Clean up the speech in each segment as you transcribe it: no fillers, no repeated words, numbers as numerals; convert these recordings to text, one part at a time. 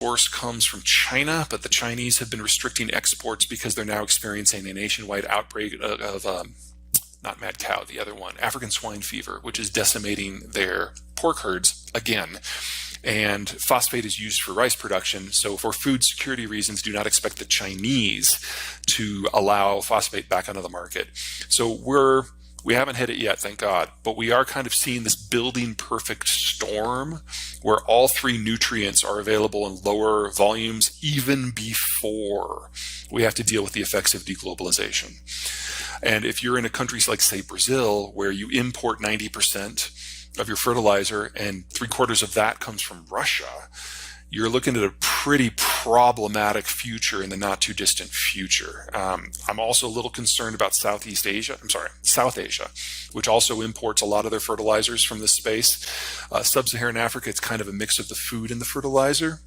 source comes from China, but the Chinese have been restricting exports because they're now experiencing a nationwide outbreak of not mad cow, the other one, African swine fever, which is decimating their pork herds again. And phosphate is used for rice production. So for food security reasons, do not expect the Chinese to allow phosphate back onto the market. So we haven't hit it yet, thank God, but we are kind of seeing this building perfect storm where all three nutrients are available in lower volumes even before we have to deal with the effects of deglobalization. And if you're in a country like, say, Brazil, where you import 90% of your fertilizer and 3/4 of that comes from Russia, you're looking at a pretty problematic future in the not too distant future. I'm also a little concerned about South Asia, which also imports a lot of their fertilizers from this space. Sub-Saharan Africa, it's kind of a mix of the food and the fertilizer.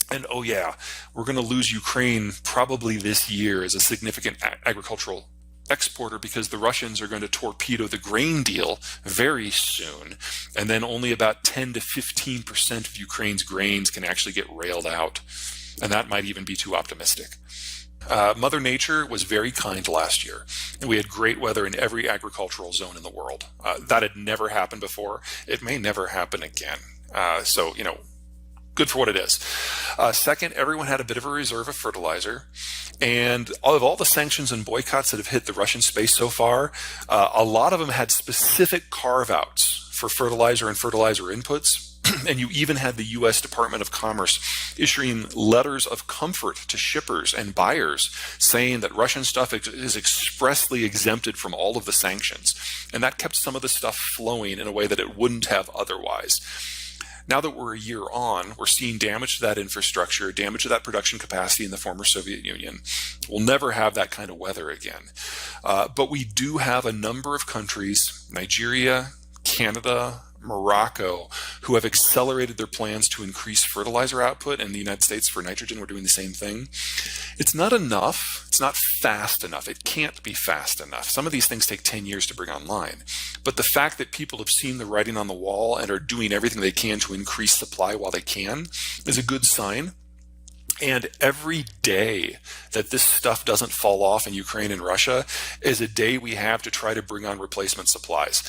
And oh yeah, we're going to lose Ukraine probably this year as a significant agricultural exporter because the Russians are going to torpedo the grain deal very soon, and then only about 10 to 15% of Ukraine's grains can actually get railed out, and that might even be too optimistic. Mother Nature was very kind last year, and we had great weather in every agricultural zone in the world. That had never happened before. It may never happen again. So, good for what it is. Second, everyone had a bit of a reserve of fertilizer. And of all the sanctions and boycotts that have hit the Russian space so far, a lot of them had specific carve-outs for fertilizer and fertilizer inputs. And you even had the U.S. Department of Commerce issuing letters of comfort to shippers and buyers saying that Russian stuff is expressly exempted from all of the sanctions. And that kept some of the stuff flowing in a way that it wouldn't have otherwise. Now that we're a year on, we're seeing damage to that infrastructure, damage to that production capacity in the former Soviet Union. We'll never have that kind of weather again. But we do have a number of countries, Nigeria, Canada, Morocco, who have accelerated their plans to increase fertilizer output. In the United States for nitrogen, we're doing the same thing. It's not enough. It's not fast enough. It can't be fast enough. Some of these things take 10 years to bring online. But the fact that people have seen the writing on the wall and are doing everything they can to increase supply while they can is a good sign. And every day that this stuff doesn't fall off in Ukraine and Russia is a day we have to try to bring on replacement supplies.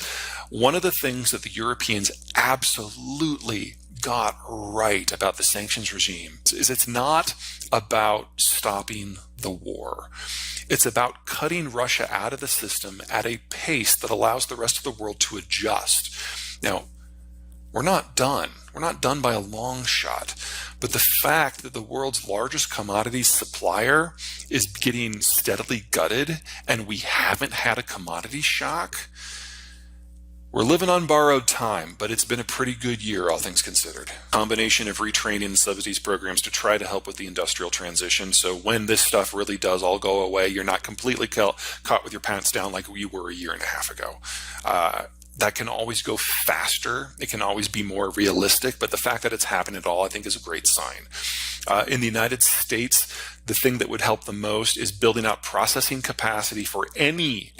One of the things that the Europeans absolutely got right about the sanctions regime is it's not about stopping the war. It's about cutting Russia out of the system at a pace that allows the rest of the world to adjust. Now, we're not done. We're not done by a long shot. But the fact that the world's largest commodities supplier is getting steadily gutted and we haven't had a commodity shock, we're living on borrowed time, but it's been a pretty good year, all things considered. Combination of retraining and subsidies programs to try to help with the industrial transition. So when this stuff really does all go away, you're not completely caught with your pants down like you were a year and a half ago. That can always go faster. It can always be more realistic, but the fact that it's happened at all, I think, is a great sign. In the United States, the thing that would help the most is building out processing capacity for any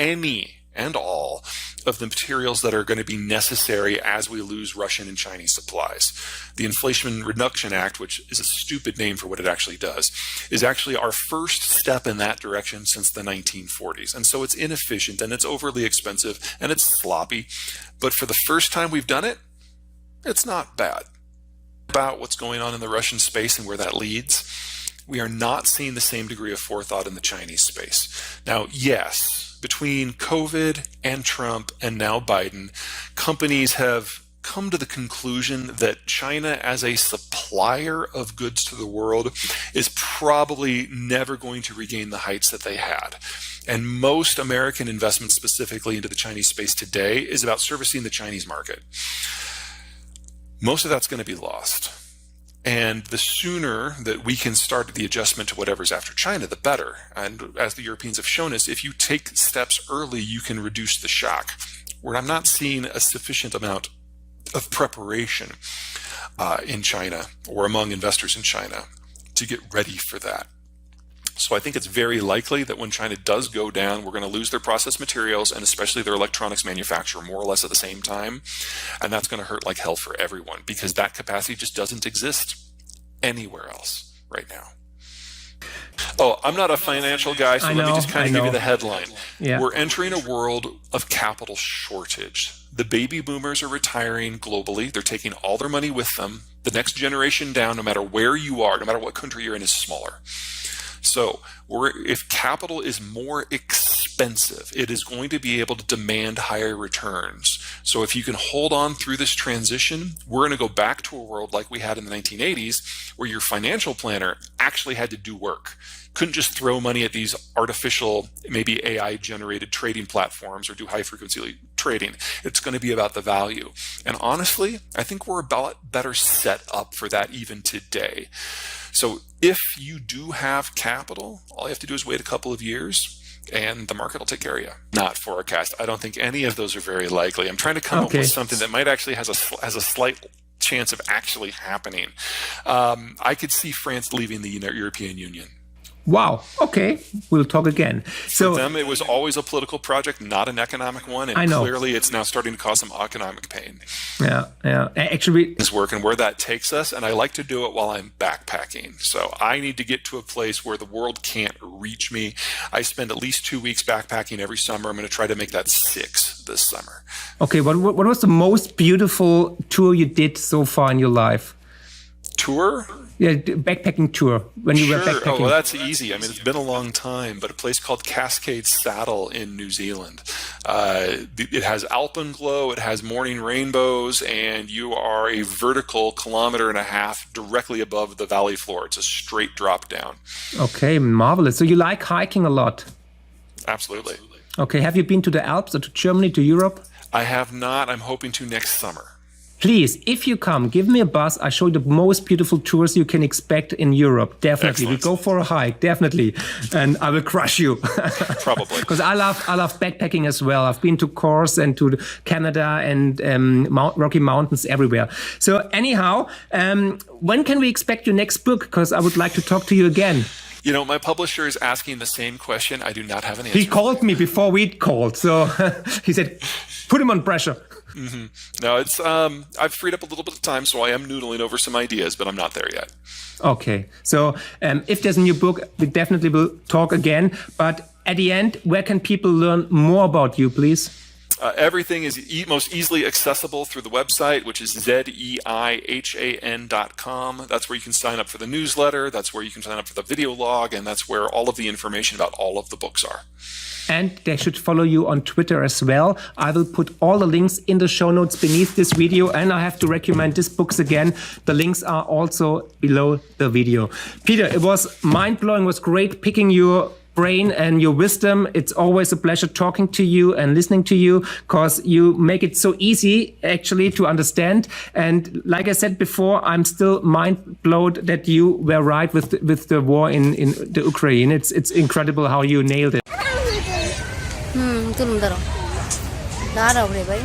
and all of the materials that are going to be necessary as we lose Russian and Chinese supplies. The Inflation Reduction Act, which is a stupid name for what it actually does, is actually our first step in that direction since the 1940s. And so it's inefficient and it's overly expensive and it's sloppy. But for the first time we've done it, it's not bad. About what's going on in the Russian space and where that leads, we are not seeing the same degree of forethought in the Chinese space. Now, yes, between COVID and Trump and now Biden, companies have come to the conclusion that China as a supplier of goods to the world is probably never going to regain the heights that they had. And most American investment specifically into the Chinese space today is about servicing the Chinese market. Most of that's going to be lost. And the sooner that we can start the adjustment to whatever's after China, the better. And as the Europeans have shown us, if you take steps early, you can reduce the shock. Where I'm not seeing a sufficient amount of preparation in China or among investors in China to get ready for that. So I think it's very likely that when China does go down, we're going to lose their processed materials and especially their electronics manufacturer more or less at the same time. And that's going to hurt like hell for everyone because that capacity just doesn't exist anywhere else right now. Oh, I'm not a financial guy, so let me just kind of give you the headline. Yeah. We're entering a world of capital shortage. The baby boomers are retiring globally. They're taking all their money with them. The next generation down, no matter where you are, no matter what country you're in, is smaller. So if capital is more expensive, it is going to be able to demand higher returns. So if you can hold on through this transition, we're going to go back to a world like we had in the 1980s, where your financial planner actually had to do work. Couldn't just throw money at these artificial, maybe AI-generated trading platforms or do high-frequency trading. It's going to be about the value. And honestly, I think we're about better set up for that even today. So if you do have capital, all you have to do is wait a couple of years and the market will take care of you. Not forecast. I don't think any of those are very likely. I'm trying to come up with something that might actually has a slight chance of actually happening. I could see France leaving the European Union. Wow. Okay. We'll talk again. So for them, it was always a political project, not an economic one. And clearly it's now starting to cause some economic pain. Yeah. Yeah. Actually, is working where that takes us. And I like to do it while I'm backpacking. So I need to get to a place where the world can't reach me. I spend at least 2 weeks backpacking every summer. I'm going to try to make that 6 this summer. Okay. What was the most beautiful tour you did so far in your life? Tour? Yeah, backpacking tour, when you were backpacking. Oh, well, that's easy. I mean, it's been a long time, but a place called Cascade Saddle in New Zealand. It has alpenglow, it has morning rainbows, and you are a vertical 1.5 kilometers directly above the valley floor. It's a straight drop down. Okay, marvelous. So you like hiking a lot? Absolutely. Okay, have you been to the Alps or to Germany, to Europe? I have not. I'm hoping to next summer. Please, if you come, give me a buzz. I show you the most beautiful tours you can expect in Europe. Definitely. Excellent. We go for a hike, definitely. And I will crush you. Probably. Because I love backpacking as well. I've been to Corse and to Canada and Rocky Mountains everywhere. So anyhow, when can we expect your next book? Because I would like to talk to you again. You know, my publisher is asking the same question. I do not have an answer. He called me before we called. So he said, put him on pressure. Mm-hmm. No, it's I've freed up a little bit of time, so I am noodling over some ideas, but I'm not there yet. Okay, so if there's a new book, we definitely will talk again. But at the end, where can people learn more about you, please? Everything is most easily accessible through the website, which is zeihan.com. That's where you can sign up for the newsletter. That's where you can sign up for the video log, and that's where all of the information about all of the books are. And they should follow you on Twitter as well. I will put all the links in the show notes beneath this video. And I have to recommend these books again. The links are also below the video. Peter, it was mind-blowing. It was great picking your brain and your wisdom. It's always a pleasure talking to you and listening to you, because you make it so easy actually to understand. And like I said before, I'm still mind blown that you were right with the war in the Ukraine. It's incredible how you nailed it. तुम डरो ना रहो रे भाई